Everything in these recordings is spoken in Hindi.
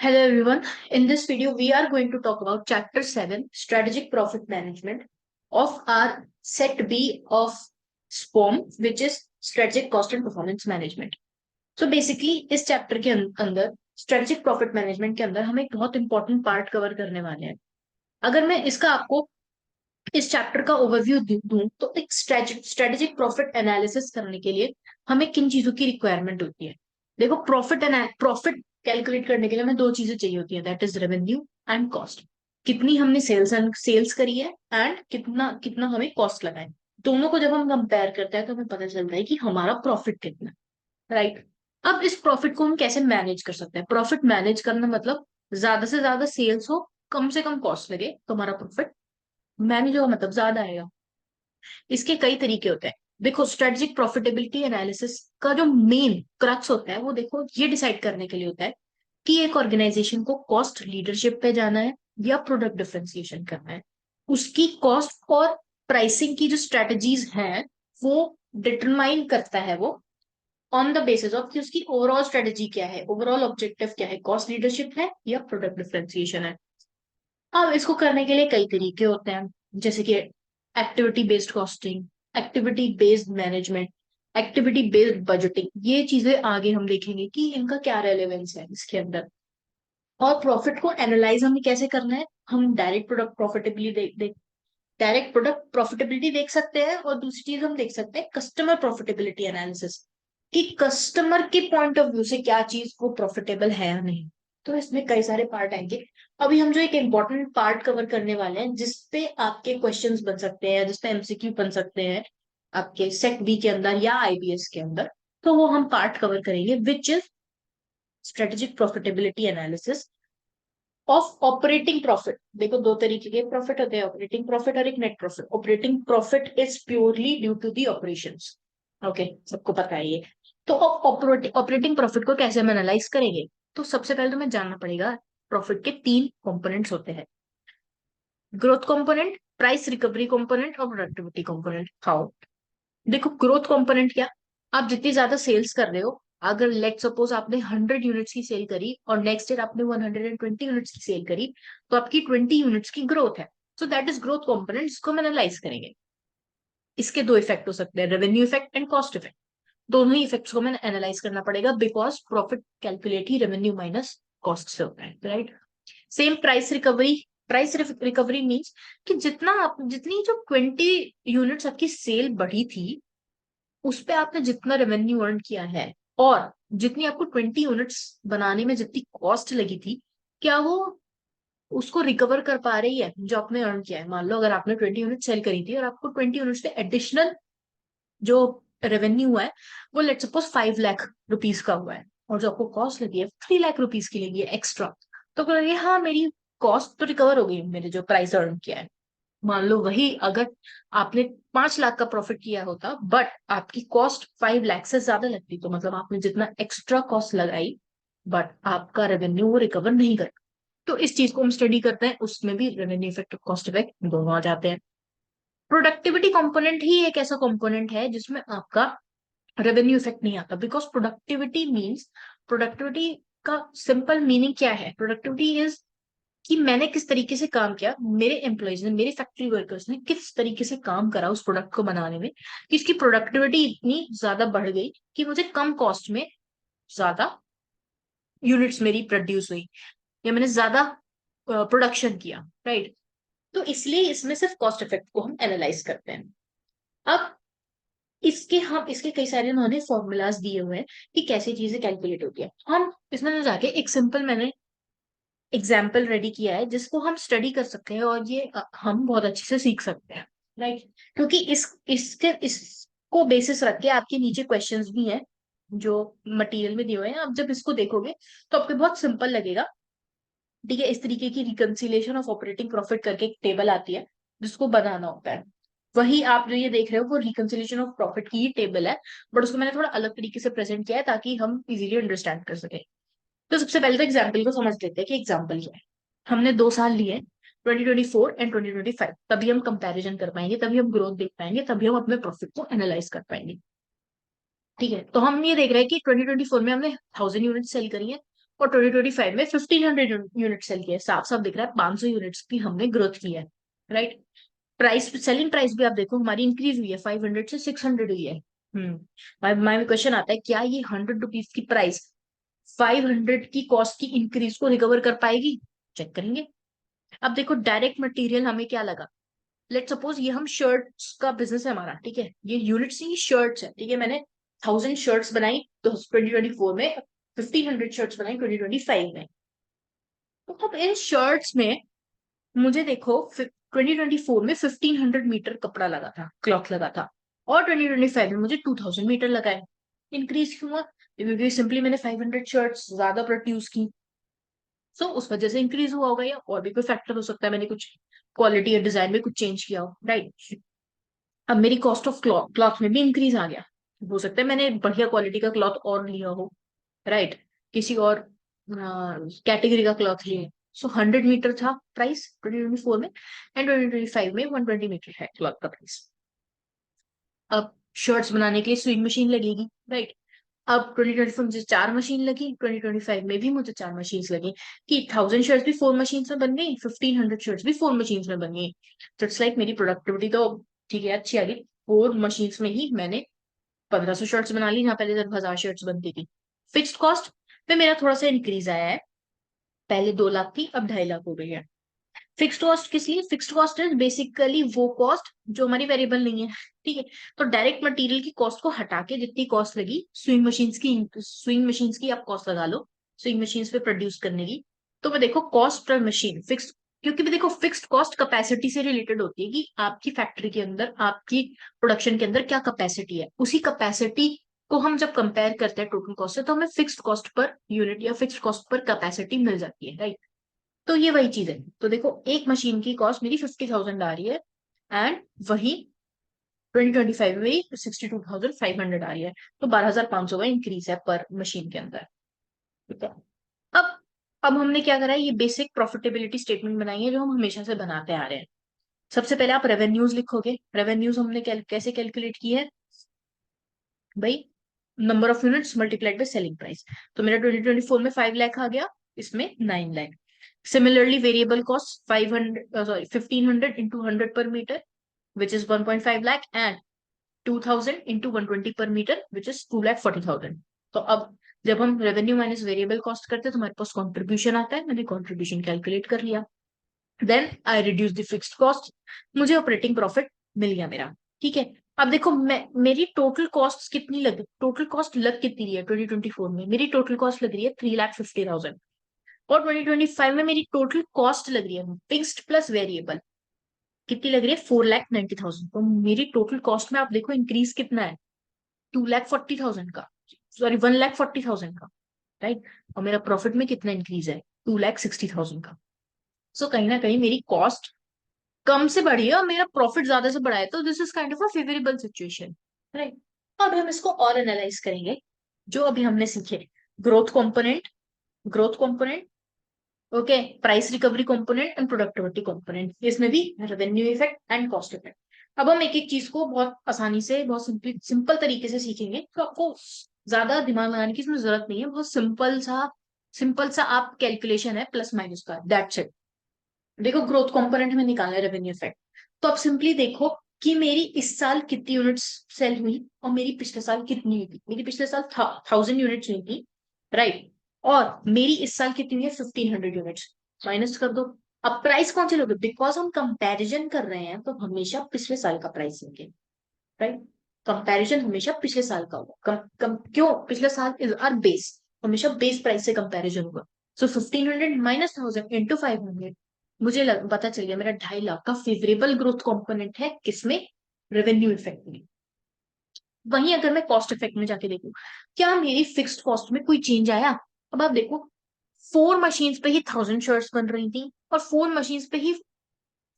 Hello everyone. In this video, we are going to talk about Chapter 7, Strategic Profit Management of our Set B of SPOM, which is Strategic Cost and Performance Management. So basically, इस चैप्टर के अंदर स्ट्रेटेजिक प्रॉफिट मैनेजमेंट के अंदर हम एक बहुत इंपॉर्टेंट पार्ट कवर करने वाले हैं। अगर मैं इसका आपको इस चैप्टर का ओवरव्यू दूं तो एक स्ट्रेटेजिक प्रॉफिट एनालिसिस करने के लिए हमें किन चीजों की रिक्वायरमेंट होती है। देखो, प्रॉफिट कैलकुलेट करने के लिए हमें दो चीजें चाहिए होती है, that is revenue and cost. कितनी हमने सेल्स करी है एंड कितना कितना हमें कॉस्ट लगा है। दोनों को जब हम कंपेयर करते हैं तो हमें पता चलता है कि हमारा प्रॉफिट कितना है, राइट। अब इस प्रॉफिट को हम कैसे मैनेज कर सकते हैं? प्रॉफिट मैनेज करना मतलब ज्यादा से ज्यादा सेल्स हो, कम से कम कॉस्ट लगे, तो हमारा प्रॉफिट मैनेज होगा, मतलब ज्यादा आएगा। इसके कई तरीके होते हैं। देखो, स्ट्रेटेजिक प्रॉफिटेबिलिटी एनालिसिस का जो मेन क्रक्स होता है वो देखो ये डिसाइड करने के लिए होता है कि एक ऑर्गेनाइजेशन को कॉस्ट लीडरशिप पे जाना है या प्रोडक्ट डिफरेंशिएशन करना है। उसकी कॉस्ट और प्राइसिंग की जो स्ट्रेटजीज हैं वो डिटरमाइन करता है वो ऑन द बेसिस ऑफ कि उसकी ओवरऑल स्ट्रेटजी क्या है, ओवरऑल ऑब्जेक्टिव क्या है, कॉस्ट लीडरशिप है या प्रोडक्ट डिफरेंशिएशन है। अब इसको करने के लिए कई तरीके होते हैं, जैसे कि activity based costing, activity based management, activity based budgeting. ये चीजें आगे हम देखेंगे कि इनका क्या रेलेवेंस है इसके अंदर। और प्रॉफिट को एनालाइज हमें कैसे करना है? हम डायरेक्ट प्रोडक्ट प्रॉफिटेबिलिटी देख सकते हैं, और दूसरी चीज हम देख सकते हैं कस्टमर प्रॉफिटेबिलिटी एनालिसिस, कि कस्टमर के पॉइंट ऑफ व्यू से क्या चीज वो प्रॉफिटेबल है या नहीं। तो इसमें कई सारे पार्ट आएंगे। अभी हम जो एक इम्पोर्टेंट पार्ट कवर करने वाले हैं जिसपे आपके क्वेश्चंस बन सकते हैं, जिसपे एमसीक्यू बन सकते हैं आपके सेट बी के अंदर या आईबीएस के अंदर, तो वो हम पार्ट कवर करेंगे, which is strategic profitability analysis of operating profit. देखो, दो तरीके के प्रॉफिट होते हैं, ऑपरेटिंग प्रॉफिट और एक net profit. Operating profit is purely due to the operations. Okay, सबको पता है ये। तो ऑपरेटिंग प्रॉफिट को कैसे हम एनालाइज करेंगे? तो सबसे पहले तो हमें जानना पड़ेगा प्रॉफिट के तीन कंपोनेंट्स होते हैं, growth component, price recovery component और प्रोडक्टिविटी कंपोनेंट। हाउ? देखो, ग्रोथ कंपोनेंट क्या? आप जितनी ज्यादा सेल्स कर रहे हो, अगर लेट सपोज आपने 100 यूनिट्स की सेल करी और नेक्स्ट ईयर आपने 120 यूनिट्स की सेल करी, तो आपकी 20 यूनिट्स की ग्रोथ है। So that is growth component, इसको हम एनालाइज करेंगे। इसके दो इफेक्ट हो सकते हैं, revenue effect and cost effect. दोनों ही इफेक्ट्स को हमें एनालाइज करना पड़ेगा, because profit calculate he revenue minus cost से होता है, right. Same price recovery. Price recovery means कि जितनी जो 20 यूनिट्स आपकी सेल बढ़ी थी उस पे आपने जितना रेवेन्यू अर्न किया है, और जितनी आपको 20 यूनिट्स बनाने में जितनी कॉस्ट लगी थी, क्या वो उसको रिकवर कर पा रही है जो आपने अर्न किया है? मान लो अगर आपने 20 यूनिट सेल करी थी और आपको 20 यूनिट्स पे एडिशनल जो रेवेन्यू है वो लेट सपोज 5 लाख रुपीज का हुआ है, और जो आपको कॉस्ट लगी है 3 लाख रुपीज की लगी है एक्स्ट्रा, तो कहोगे हाँ मेरी कॉस्ट तो रिकवर हो गई, मेरे जो प्राइस अर्न किया है। मान लो वही अगर आपने 5 लाख का प्रॉफिट किया होता बट आपकी कॉस्ट 5 लाख से ज्यादा लगती, तो मतलब आपने जितना एक्स्ट्रा कॉस्ट लगाई बट आपका रेवेन्यू वो रिकवर नहीं कर। तो इस चीज को हम स्टडी करते हैं, उसमें भी रेवेन्यू इफेक्ट और कॉस्ट इफेक्ट दोनों आ जाते हैं। प्रोडक्टिविटी कंपोनेंट ही एक ऐसा कंपोनेंट है जिसमें आपका रेवेन्यू इफेक्ट नहीं आता, बिकॉज प्रोडक्टिविटी का सिंपल मीनिंग क्या है? प्रोडक्टिविटी इज कि मैंने किस तरीके से काम किया, मेरे एम्प्लॉयज ने, मेरे फैक्ट्री वर्कर्स ने किस तरीके से काम करा उस प्रोडक्ट को बनाने में, कि इसकी प्रोडक्टिविटी इतनी ज्यादा बढ़ गई कि मुझे कम कॉस्ट में ज्यादा यूनिट्स मेरी प्रोड्यूस हुई, या मैंने ज्यादा प्रोडक्शन किया, राइट। तो इसलिए इसमें सिर्फ कॉस्ट इफेक्ट को हम एनालाइज करते हैं। अब इसके कई सारे उन्होंने फॉर्मूलाज दिए हुए हैं कि कैसे चीजें कैलकुलेट होती है। हम इसमें ना जाके एक सिंपल मैंने एग्जाम्पल रेडी किया है जिसको हम स्टडी कर सकते हैं, और ये हम बहुत अच्छे से सीख सकते हैं, राइट। क्योंकि इसको बेसिस रख के आपके नीचे क्वेश्चंस भी हैं जो मटेरियल में दिए हुए हैं। आप जब इसको देखोगे तो आपको बहुत सिंपल लगेगा, ठीक है। इस तरीके की रिकंसिलिएशन ऑफ ऑपरेटिंग प्रॉफिट करके एक टेबल आती है जिसको बनाना होता है। वही आप जो ये देख रहे हो वो रिकंसिलिएशन ऑफ प्रॉफिट की ही टेबल है, बट उसको मैंने थोड़ा अलग तरीके से प्रेजेंट किया है ताकि हम इजीली अंडरस्टैंड कर सके। तो सबसे पहले तो एग्जाम्पल को समझ लेते हैं कि एग्जाम्पल क्या है। हमने 2 साल लिए, 2024 एंड 2025, तभी हम कंपैरिजन कर पाएंगे, तभी हम ग्रोथ देख पाएंगे, तभी हम अपने प्रॉफिट को एनालाइज कर पाएंगे। ठीक है, तो हम ये देख रहे हैं कि 2024 में हमने 1000 यूनिट सेल करी है, और 2025 में 1500 यूनिट सेल किया है। साफ साफ दिख रहा है 500 यूनिट्स की हमने ग्रोथ की है, राइट। प्राइस, सेलिंग प्राइस भी आप देखो हमारी इंक्रीज हुई है, 500 से 600 हुई है। माय क्वेश्चन आता है, क्या ये 100 रुपीज की प्राइस 500 की कॉस्ट की इंक्रीज को रिकवर कर पाएगी? चेक करेंगे। अब देखो डायरेक्ट मटेरियल हमें क्या लगा, लेट सपोज ये हम शर्ट्स का बिजनेस है हमारा, ठीक है, ये यूनिट्स नहीं शर्ट्स है, ठीक है, मैंने 1000 शर्ट्स बनाई तो 2024 में, 1500 शर्ट्स बनाई 2025 में। तो अब इन शर्ट्स में मुझे देखो 2024 में 1500 मीटर कपड़ा लगा था, क्लॉथ लगा था, और 2025 में मुझे 2000 मीटर लगा है। इंक्रीज क्यों हुआ? क्योंकि सिंपली मैंने 500 शर्ट्स ज्यादा प्रोड्यूस की, सो उस वजह से इंक्रीज हुआ होगा, या और भी कोई फैक्टर हो सकता है, मैंने कुछ क्वालिटी या डिजाइन में कुछ चेंज किया हो, राइट। अब मेरी कॉस्ट ऑफ क्लॉथ में भी इंक्रीज आ गया, हो सकता है मैंने बढ़िया क्वालिटी का क्लॉथ और लिया हो, राइट, किसी और कैटेगरी का क्लॉथ लिया। सो 100 मीटर था प्राइस 2024 में, एंड 2025 में 120 मीटर है क्लॉथ का प्राइस। अब शर्ट्स बनाने के लिए स्विंग मशीन लगेगी, राइट। अब 2024 मुझे 4 मशीन लगी, 2025 में भी मुझे 4 मशीन लगी, कि 1000 शर्ट्स भी 4 मशीन में बन गई, 1500 शर्ट्स भी 4 मशीन में बन गई। तो इट्स लाइक मेरी प्रोडक्टिविटी तो ठीक है, अच्छी आ गई। 4 मशीन में ही मैंने 1500 शर्ट्स बना ली, जहाँ पहले सिर्फ 1000 शर्ट्स बनती थी। फिक्स्ड कॉस्ट पे मेरा थोड़ा सा इंक्रीज आया है, पहले 2 लाख थी अब 2.5 लाख हो गई है। फिक्स्ड कॉस्ट किस लिए? फिक्स्ड कॉस्ट इज बेसिकली वो कॉस्ट जो हमारी वेरिएबल नहीं है, ठीक है। तो डायरेक्ट मटेरियल की कॉस्ट को हटा के जितनी कॉस्ट लगी स्विंग मशीन्स की आप कॉस्ट लगा लो, स्विंग मशीन्स पे प्रोड्यूस करने की। तो मैं देखो कॉस्ट पर मशीन फिक्स, क्योंकि भी देखो फिक्स्ड कॉस्ट कैपेसिटी से रिलेटेड होती है, कि आपकी फैक्ट्री के अंदर, आपकी प्रोडक्शन के अंदर क्या कैपेसिटी है, उसी कैपेसिटी को हम जब कंपेयर करते हैं टोटल कॉस्ट से, तो हमें फिक्स्ड कॉस्ट पर यूनिट या फिक्स्ड कॉस्ट पर कैपेसिटी मिल जाती है, राइट। तो ये वही चीज है। तो देखो एक मशीन की कॉस्ट मेरी 50,000 आ रही है, एंड वही 2025 में 62,500 आ रही है। तो 12,500 का इंक्रीज है पर मशीन के अंदर, ठीक है। अब अब हमने क्या करा है, ये बेसिक प्रॉफिटेबिलिटी स्टेटमेंट बनाई है जो हम हमेशा से बनाते आ रहे हैं। सबसे पहले आप रेवेन्यूज लिखोगे। रेवेन्यूज हमने कैसे कैलकुलेट की है भाई? Number of units multiplied by selling price. तो मेरा 2024 में 5 लाख आ गया, इसमें 9 lakh. Similarly variable cost 500 sorry 1500 into 100 per metre which is 1.5 lakh, and 2000 into 120 per metre which is 2,40,000। तो अब जब हम रेवेन्यू माइनस वेरिएबल कॉस्ट करते हैं तो हमारे पास कॉन्ट्रीब्यूशन आता है, मैंने कॉन्ट्रीब्यूशन कैलकुलेट कर लिया। Then I reduce the fixed cost, मुझे ऑपरेटिंग प्रॉफिट मिल गया मेरा, ठीक है। अब देखो मैं मेरी टोटल कॉस्ट कितनी लग, टोटल कॉस्ट लग कितनी रही है 2024 में? मेरी टोटल कॉस्ट लग रही है 3,50,000, और 2025 में मेरी टोटल कॉस्ट लग रही है फिक्स्ड प्लस वेरिएबल कितनी लग रही है? 4,90,000। तो मेरी टोटल कॉस्ट में आप देखो इंक्रीज कितना है, 2,40,000 का, सॉरी 1,40,000 का, राइट। और मेरा प्रॉफिट में कितना इंक्रीज है? 2,60,000 का। सो कहीं ना कहीं मेरी कॉस्ट कम से बढ़ी है और मेरा प्रॉफिट ज्यादा से बढ़ा है, तो this is kind of a favourable situation, right. अब हम इसको और एनालाइज करेंगे, जो अभी हमने सीखे। Growth component, growth component, okay, price recovery component and productivity component, इसमें भी revenue effect and cost effect. अब हम एक एक चीज को बहुत आसानी से, बहुत सिंपल तरीके से सीखेंगे, तो आपको ज्यादा दिमाग लगाने की इसमें जरूरत नहीं है, बहुत सिंपल सा आप कैलकुलेशन है प्लस माइनस का, दैट्स इट। देखो ग्रोथ कंपोनेंट में निकालना है रेवेन्यू इफेक्ट, तो आप सिंपली देखो कि मेरी इस साल कितनी यूनिट्स सेल हुई और मेरी पिछले साल कितनी हुई थी। मेरी पिछले साल 1000 यूनिट्स हुई थी, राइट, और मेरी इस साल कितनी हुई है 1500 यूनिट्स, माइनस कर दो। अब प्राइस कौन से लोगे? बिकॉज हम कंपैरिजन कर रहे हैं तो हमेशा पिछले साल का प्राइस लेंगे, राइट। कंपैरिजन हमेशा पिछले साल का होगा, क्यों? पिछले साल इज आर बेस, हमेशा बेस प्राइस से कंपैरिजन होगा। सो 1500 माइनस 1000 इंटू 500, मुझे पता चल गया मेरा 2.5 लाख का फेवरेबल ग्रोथ कंपोनेंट है, किसमें? रेवेन्यू इफेक्ट में। वहीं अगर मैं कॉस्ट इफेक्ट में जाके देखूं, क्या मेरी फिक्स्ड कॉस्ट में कोई चेंज आया? अब आप देखो 4 मशीन्स पे ही 1000 शर्ट्स बन रही थी, और 4 मशीन्स पे ही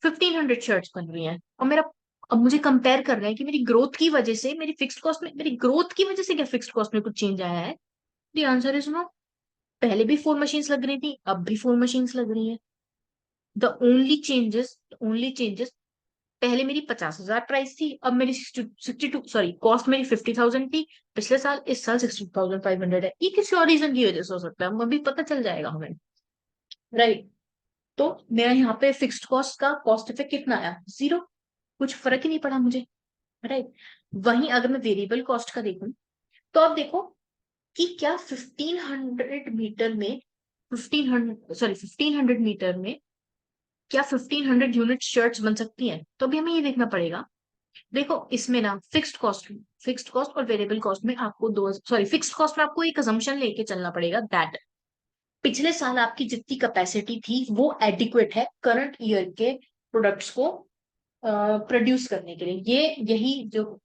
1500 शर्ट्स बन रही हैं, और मेरा, अब मुझे कंपेयर कर रहे हैं कि मेरी ग्रोथ की वजह से, मेरी फिक्स्ड कॉस्ट में, मेरी ग्रोथ की वजह से क्या फिक्स्ड कॉस्ट में कुछ चेंज आया है? The answer is no. पहले भी 4 मशीन्स लग रही थी, अब भी 4 मशीन्स लग रही हैं। द ओनली चेंजेस पहले मेरी 50,000 प्राइस थी, अब मेरी 62, सॉरी कॉस्ट मेरी 50,000 थी पिछले साल, इस साल 62,500 है। ये किसी और रीजन की वजह से हो सकता है, अभी पता चल जाएगा हमें, राइट। तो मेरा यहाँ पे फिक्स्ड कॉस्ट का कॉस्ट इफेक्ट कितना आया, जीरो, कुछ फर्क ही नहीं पड़ा मुझे, राइट। वहीं अगर मैं वेरिएबल कॉस्ट का देखूं, तो अब देखो कि क्या 1500 मीटर में, 1500 में क्या 1500 यूनिट शर्ट्स बन सकती हैं, तो अभी हमें ये देखना पड़ेगा। देखो इसमें ना फिक्स्ड कॉस्ट और वेरिएबल कॉस्ट में आपको दो, सॉरी फिक्स्ड कॉस्ट में आपको एक असम्पशन लेके चलना पड़ेगा, दैट पिछले साल आपकी जितनी कैपेसिटी थी वो एडिक्वेट है करंट ईयर के प्रोडक्ट्स को प्रोड्यूस करने के लिए। ये यही जो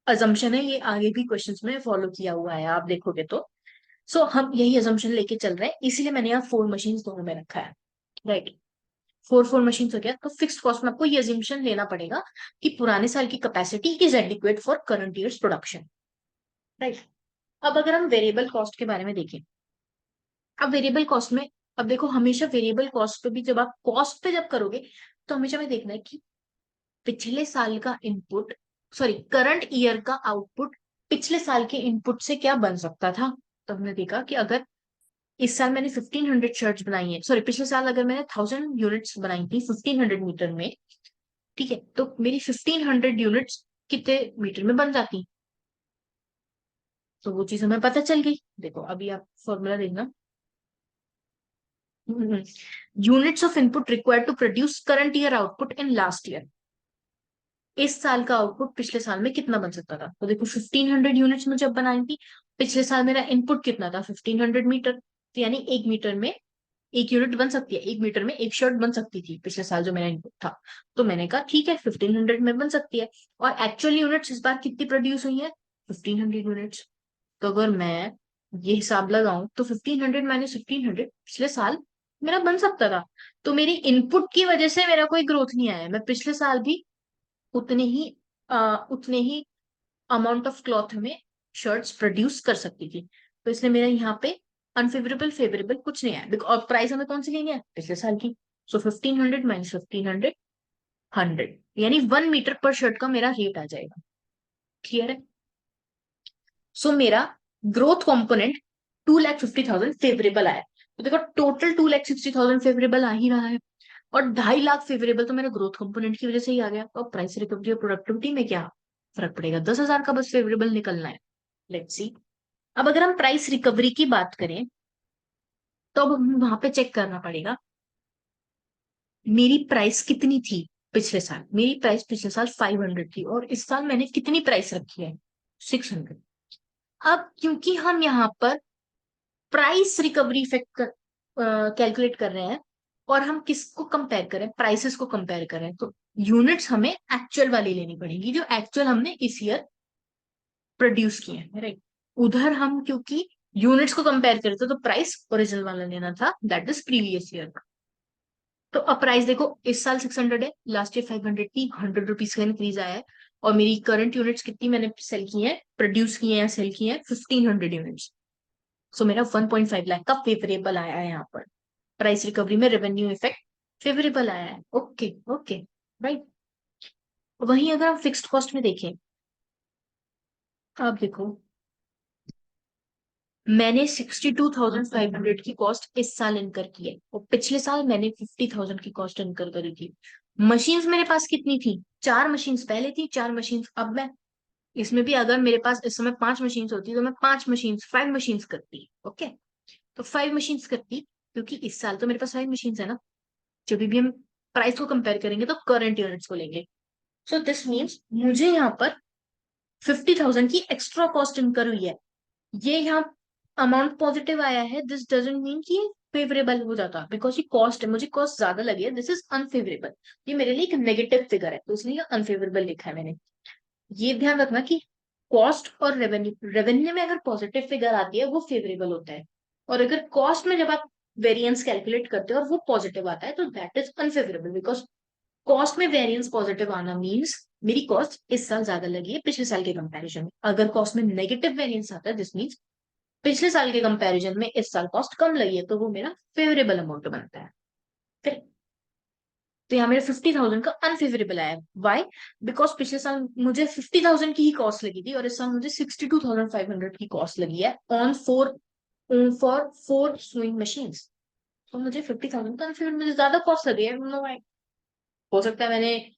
अजम्पशन है, ये आगे भी क्वेश्चंस में फॉलो किया हुआ है, आप देखोगे तो। सो हम यही अजम्पशन लेके चल रहे हैं, इसीलिए मैंने यहाँ 4 मशीन दोनों में रखा है, राइट। फोर मशीन हो गया, तो फिक्स्ड कॉस्ट में आपको ये अजम्पशन लेना पड़ेगा कि पुराने साल की capacity is adequate for current years production, right. अब अगर हम वेरिएबल कॉस्ट के बारे में देखें, अब वेरिएबल कॉस्ट में, अब देखो हमेशा वेरिएबल कॉस्ट पे भी जब आप कॉस्ट पे जब करोगे, तो हमेशा में देखना है कि पिछले साल का इनपुट, सॉरी करंट ईयर का आउटपुट पिछले साल के इनपुट से क्या बन सकता था। तो हमने देखा कि अगर इस साल मैंने 1500 शर्ट्स बनाई है, सॉरी पिछले साल अगर मैंने 1000 यूनिट्स बनाई थी 1500 मीटर में, ठीक है, तो मेरी 1500 यूनिट्स कितने मीटर में बन जाती, तो वो चीज हमें पता चल गई। देखो अभी आप फॉर्मूला देखना, units of input required to produce current year output in last year, इस साल का आउटपुट पिछले साल में कितना बन सकता था। तो देखो 1500 यूनिट्स में जब बनाई थी, पिछले साल मेरा इनपुट कितना था 1500 मीटर, तो यानी 1 मीटर में 1 यूनिट बन सकती है, 1 मीटर में एक शर्ट बन सकती थी पिछले साल जो मेरा इनपुट था। तो मैंने कहा ठीक है 1500 में बन सकती है, और एक्चुअल यूनिट्स इस बार कितनी प्रोड्यूस हुई है, 1500 यूनिट्स। तो अगर मैं ये हिसाब लगाऊं तो 1500 - 1500 पिछले साल मेरा बन सकता था। तो मेरी इनपुट की वजह से मेरा कोई ग्रोथ नहीं आया, मैं पिछले साल भी उतने ही उतने ही अमाउंट ऑफ क्लॉथ में शर्ट्स प्रोड्यूस कर सकती थी। तो इसलिए मेरा यहाँ पे अनफेवरेबल फेवरेबल कुछ नहीं आया, और प्राइस हमें कौन सी लेनी है, पिछले साल की। सो 1500 - 1500, 100, यानी 1 मीटर पर शर्ट का मेरा रेट आ जाएगा, क्लियर है। सो मेरा ग्रोथ कंपोनेंट 2,50,000 फेवरेबल आया। तो देखो टोटल 2,60,000 फेवरेबल आ ही रहा है, और 2.5 लाख फेवरेबल तो मेरा ग्रोथ कंपोनेंट की वजह से ही आ गया। तो प्राइस रिकवरी और प्रोडक्टिविटी में क्या फर्क पड़ेगा, 10,000 का बस फेवरेबल निकलना है। Let's see. अब अगर हम प्राइस रिकवरी की बात करें, तो अब हमें वहां पे चेक करना पड़ेगा मेरी प्राइस कितनी थी पिछले साल। मेरी प्राइस पिछले साल 500 थी, और इस साल मैंने कितनी प्राइस रखी है, 600। अब क्योंकि हम यहाँ पर प्राइस रिकवरी इफेक्ट कैलकुलेट कर रहे हैं, और हम किसको कंपेयर करें, प्राइसेस को कंपेयर करें, तो यूनिट्स हमें एक्चुअल वाली लेनी पड़ेगी जो एक्चुअल हमने इस ईयर प्रोड्यूस किए हैं, राइट। उधर हम क्योंकि यूनिट्स को कंपेयर करते तो प्राइस ओरिजिनल वाला लेना था, दैट इज प्रीवियस ईयर का। तो अब प्राइस देखो इस साल 600 है, लास्ट ईयर 500 थी, 100 रुपीज का इंक्रीज आया है। और मेरी करंट यूनिट्स कितनी मैंने सेल की है, प्रोड्यूस की है या सेल की है, 1500 यूनिट्स। सो मेरा 1.5 लाख का फेवरेबल आया है यहाँ पर, प्राइस रिकवरी में रेवेन्यू इफेक्ट फेवरेबल आया है, ओके ओके, राइट। वहीं अगर हम फिक्स्ड कॉस्ट में देखें, आप देखो मैंने 62,500 की कॉस्ट इस साल इनकर की है, और पिछले साल मैंने 50,000 की कॉस्ट इनकर करी थी। मशीन्स मेरे पास कितनी थी, 4 मशीन्स पहले थी, 4 मशीन्स अब मैं, इसमें भी अगर मेरे पास इस समय 5 मशीन्स होती तो मैं 5 मशीन्स 5 मशीन्स करती, ओके। तो 5 मशीन्स करती, क्योंकि इस साल तो मेरे पास 5 मशीन्स है ना। जब भी हम प्राइस को कंपेयर करेंगे तो करंट यूनिट्स को लेंगे। सो दिस मीन्स मुझे यहाँ पर 50,000 की एक्स्ट्रा कॉस्ट इनकर हुई है। ये यहाँ अमाउंट पॉजिटिव आया है, दिस डजेंट मीन कि फेवरेबल हो जाता, बिकॉज ये कॉस्ट है, मुझे कॉस्ट ज्यादा लगी है, दिस इज अनफेवरेबल। ये मेरे लिए एक नेगेटिव फिगर है, तो इसलिए अनफेवरेबल लिखा है मैंने। ये ध्यान रखना कि कॉस्ट और रेवेन्यू, रेवेन्यू में अगर पॉजिटिव फिगर आती है वो फेवरेबल होता है, और अगर कॉस्ट में जब आप वेरिएंस कैलकुलेट करते हो और वो पॉजिटिव आता है तो that is unfavourable, because cost में वेरिएंस पॉजिटिव आना मीन्स मेरी कॉस्ट इस साल ज्यादा लगी है पिछले साल के कंपैरिजन में। अगर कॉस्ट में नेगेटिव वेरिएंस आता है, दिस मीन्स पिछले साल के कंपैरिजन में इस साल कॉस्ट कम लगी है, तो वो मेरा फेवरेबल अमाउंट बनता है, फिर। तो यहाँ मेरे 50,000 का अनफेवरेबल आया। वाई? बिकॉज पिछले साल मुझे 50,000 की ही कॉस्ट लगी थी और इस साल मुझे 62,500 की कॉस्ट लगी है ऑन फॉर 4 स्विंग मशीन। तो मुझे 50,000 का अनफेवरेबल, मुझे ज्यादा कॉस्ट लगी है। हो सकता है मैंने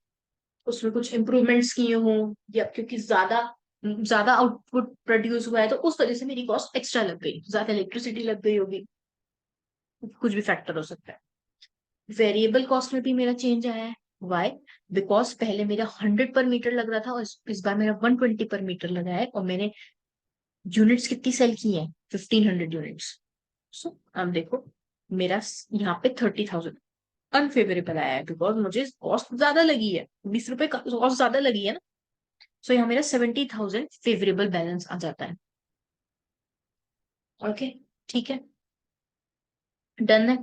उसमें कुछ इम्प्रूवमेंट्स किए हों, या क्योंकि ज्यादा ज्यादा आउटपुट प्रोड्यूस हुआ है तो उस वजह से मेरी कॉस्ट एक्स्ट्रा लग गई, ज्यादा इलेक्ट्रिसिटी लग गई होगी, कुछ भी फैक्टर हो सकता है। वेरिएबल कॉस्ट में भी मेरा चेंज आया है। वाई? बिकॉज पहले मेरा 100 पर मीटर लग रहा था और इस बार मेरा 120 पर मीटर लगा है, और मैंने यूनिट्स कितनी सेल की है? 1500 यूनिट्स। सो अब देखो, मेरा यहाँ पे 30,000 अनफेवरेबल आया है, बिकॉज मुझे कॉस्ट ज्यादा लगी है, 20 रुपए कॉस्ट ज्यादा लगी है ना। सो यहाँ मेरा 70,000 फेवरेबल बैलेंस आ जाता है। ओके, ठीक है, डन है।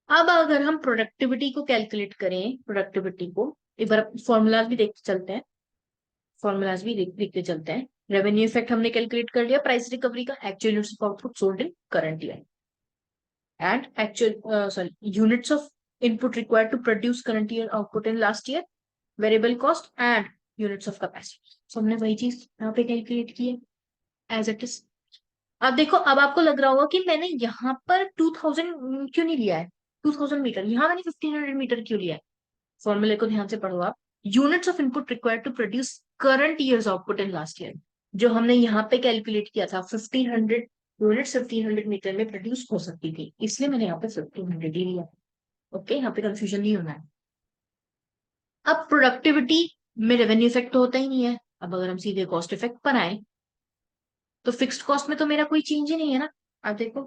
अब अगर हम प्रोडक्टिविटी को कैलकुलेट करें, प्रोडक्टिविटी को एक बार फॉर्मूलाज भी देखते चलते हैं, फॉर्मूलाज भी देखते चलते हैं। रेवेन्यू इफेक्ट हमने कैलकुलेट कर लिया, प्राइस रिकवरी का, actual units of output sold in current year, and actual sorry units of input required to produce current year output in last year, variable cost and units of capacity. So हमने वही चीज यहाँ पे कैलकुलेट की है एज इट इज। अब देखो, अब आपको लग रहा होगा कि मैंने यहाँ पर 2000 क्यों नहीं लिया है, 2000 मीटर, यहाँ मैंने 1500 मीटर क्यों लिया है। फॉर्मूले को ध्यान से पढ़ो आप। Units of input required to produce current years output in last year, जो हमने यहाँ पे कैलकुलेट किया था, 1500 यूनिट्स 1500 मीटर में प्रोड्यूस हो सकती थी, इसलिए मैंने यहाँ पे 1500 ही लिया। ओके, यहाँ पे कंफ्यूजन नहीं होना है। अब प्रोडक्टिविटी में रेवेन्यू इफेक्ट तो होता ही नहीं है। अब अगर हम सीधे कॉस्ट इफेक्ट पर आए, तो फिक्स्ड कॉस्ट में तो मेरा कोई चेंज ही नहीं है ना। अब देखो,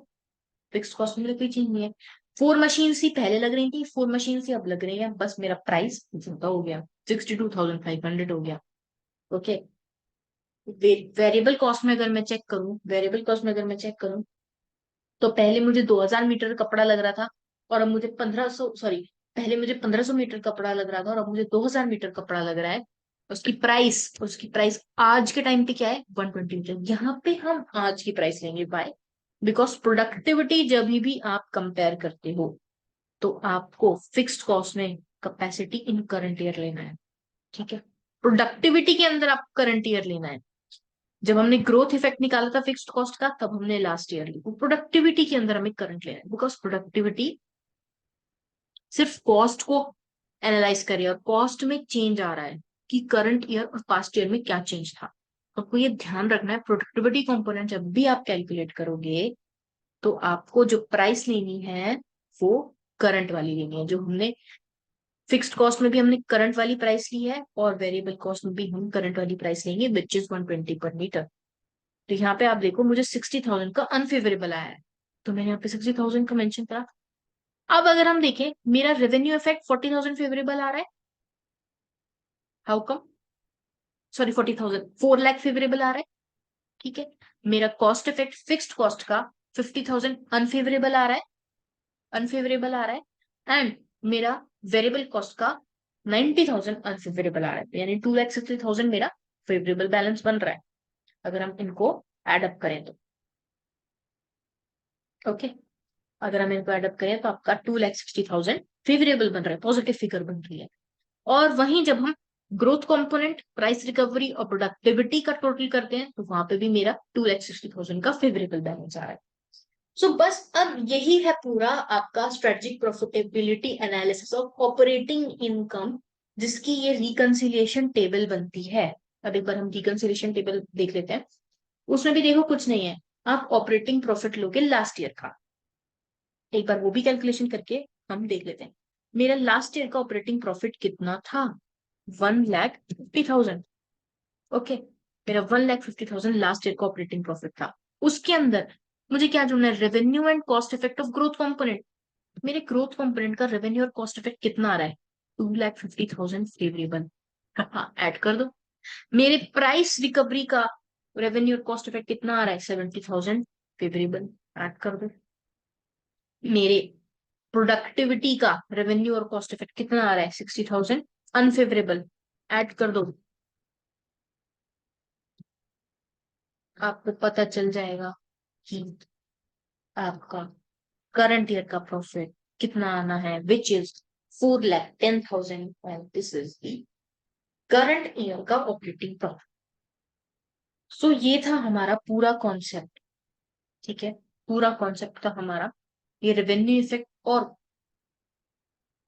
फिक्स्ड कॉस्ट में मेरा कोई चेंज नहीं है। 4 मशीन ही पहले लग रही थी, 4 मशीन ही अब लग रही है, बस मेरा प्राइस ज्यादा हो गया, 62,500 हो गया। ओके, वेरिएबल कॉस्ट में अगर मैं चेक करूं, वेरिएबल कॉस्ट में अगर मैं चेक करूं, तो पहले मुझे 2000 मीटर कपड़ा लग रहा था, और अब मुझे 1500, सॉरी, पहले मुझे 1500 मीटर कपड़ा लग रहा था और अब मुझे 2000 मीटर कपड़ा लग रहा है। उसकी प्राइस आज के टाइम पे क्या है? 120 मीटर। यहाँ पे हम आज की प्राइस लेंगे, बाय, बिकॉज प्रोडक्टिविटी जब भी आप कंपेयर करते हो, तो आपको फिक्स्ड कॉस्ट में कैपेसिटी इन करंट ईयर लेना है। ठीक है, प्रोडक्टिविटी के अंदर आप करंट ईयर लेना है। जब हमने ग्रोथ इफेक्ट निकाला था फिक्स्ड कॉस्ट का, तब हमने लास्ट ईयर ली। प्रोडक्टिविटी के अंदर हमें करंट लेना है, बिकॉज प्रोडक्टिविटी सिर्फ कॉस्ट को एनालाइज करे, और कॉस्ट में चेंज आ रहा है कि करंट ईयर और पास्ट ईयर में क्या चेंज था। आपको ये ध्यान रखना है, प्रोडक्टिविटी कंपोनेंट जब भी आप कैलकुलेट करोगे, तो आपको जो प्राइस लेनी है वो करंट वाली लेनी है। जो हमने फिक्स्ड कॉस्ट में भी हमने करंट वाली प्राइस ली है, और वेरिएबल कॉस्ट में भी हम करंट वाली प्राइस लेंगे, विच इज 120 पर मीटर। तो यहाँ पे आप देखो, मुझे 60,000 का अनफेवरेबल आया है, तो मैंने यहाँ पे 60,000 का मेंशन करा। अब अगर हम देखें, मेरा रेवेन्यू इफेक्ट 40,000 फेवरेबल आ रहा है। How come? Sorry, 40,000, 4 lakh favourable आ रहा है। ठीक है, मेरा कॉस्ट इफेक्ट फिक्स्ड कॉस्ट का 50,000 अनफेवरेबल आ रहा है, अनफेवरेबल आ रहा है, एंड मेरा वेरिएबल कॉस्ट का 90,000 अनफेवरेबल आ रहा है, यानी 2,60,000 मेरा फेवरेबल बैलेंस बन रहा है, अगर हम इनको एडअप करें तो। ओके, अगर हम इनको एडअप करें तो आपका 2,60,000 फेवरेबल बन रहा है, पॉजिटिव फिगर बन रही है। और वहीं जब हम ग्रोथ कंपोनेंट, प्राइस रिकवरी और प्रोडक्टिविटी का टोटल करते हैं, तो वहां पे भी मेरा 2,60,000 का फेवरेबल बैलेंस आ रहा है। सो बस अब यही है पूरा आपका strategic profitability analysis of operating income, जिसकी ये रिकंसिलिएशन टेबल बनती है। अब एक बार हम रिकंसिलिएशन टेबल देख लेते हैं। उसमें भी देखो कुछ नहीं है, आप ऑपरेटिंग प्रॉफिट लोगे लास्ट ईयर का। एक बार वो भी कैलकुलेशन करके हम देख लेते हैं। मेरा लास्ट ईयर का ऑपरेटिंग प्रॉफिट कितना था? 1,50,000। ओके, मेरा 1,50,000 लास्ट ईयर का ऑपरेटिंग प्रॉफिट था। उसके अंदर मुझे क्या जोड़ना है? Revenue and cost effect of growth component. मेरे ग्रोथ कंपोनेंट का रेवेन्यू और कॉस्ट इफेक्ट कितना आ रहा है? 2,50,000 फेवरेबल। हाँ, ऐड कर दो। मेरे प्राइस रिकवरी का रेवेन्यू और कॉस्ट इफेक्ट कितना आ रहा है? 70,000 फेवरेबल। ऐड कर दो। मेरे प्रोडक्टिविटी का रेवेन्यू और कॉस्ट इफेक्ट कितना आ रहा है? 60,000 अनफेवरेबल। ऐड कर दो। आपको पता चल जाएगा कि आपका करंट ईयर का प्रॉफिट कितना आना है, which is 4,10,000 and this is the current year का ऑपरेटिंग प्रॉफिट। सो ये था हमारा पूरा कॉन्सेप्ट। ठीक है, पूरा कॉन्सेप्ट था हमारा ये रेवेन्यू इफेक्ट और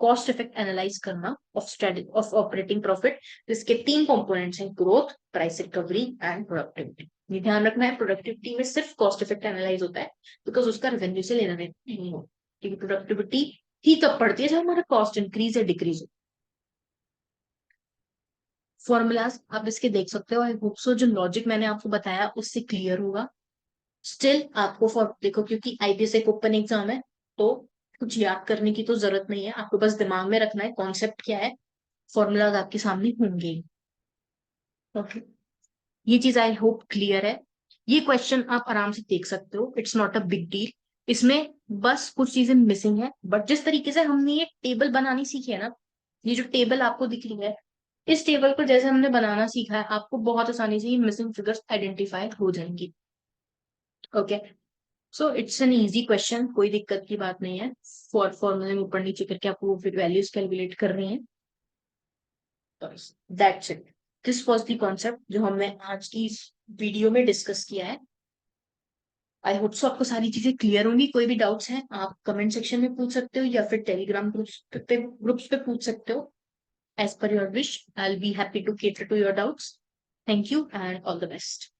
कॉस्ट इफेक्ट एनालाइज करना of strategy of operating profit. जिसके तीन कंपोनेंट्स हैं, growth, price recovery and productivity. ये ध्यान रखना है, प्रोडक्टिविटी में सिर्फ कॉस्ट इफेक्ट एनालाइज होता है बिकॉज उसका रेवेन्यू से लेना देना नहीं हो, क्योंकि प्रोडक्टिविटी ही तब पड़ती है जब हमारा कॉस्ट इंक्रीज या डिक्रीज हो। फॉर्मूलाज आप इसके देख सकते हो। आई होप सो जो लॉजिक मैंने आपको बताया उससे क्लियर होगा। स्टिल आपको फॉर देखो, क्योंकि आईबीएस एक ओपन एग्जाम है तो कुछ याद करने की तो जरूरत नहीं है, आपको बस दिमाग में रखना है कॉन्सेप्ट क्या है, फॉर्मूलाज आपके सामने होंगे। ओके, ये चीज आई होप क्लियर है। ये क्वेश्चन आप आराम से देख सकते हो, it's not a big deal. इसमें बस कुछ चीजें मिसिंग है, बट जिस तरीके से हमने ये टेबल बनानी सीखी है ना, ये जो टेबल आपको दिख रही है, इस टेबल को जैसे हमने बनाना सीखा है, आपको बहुत आसानी से ये मिसिंग फिगर्स आइडेंटिफाई हो जाएंगी। Okay, so it's an easy question, कोई दिक्कत की बात नहीं है। फॉर्मूले में ऊपर नीचे करके आपको वो फिर वैल्यूज कैलकुलेट कर रही हैं। That's it, this was the concept जो हमने आज की इस वीडियो में डिस्कस किया है। आई होप सो आपको सारी चीजें क्लियर होंगी। कोई भी डाउट्स हैं आप कमेंट सेक्शन में पूछ सकते हो या फिर टेलीग्राम ग्रुप्स पे पूछ सकते हो। As per your wish, I will be happy to cater to your doubts. Thank you and all the best.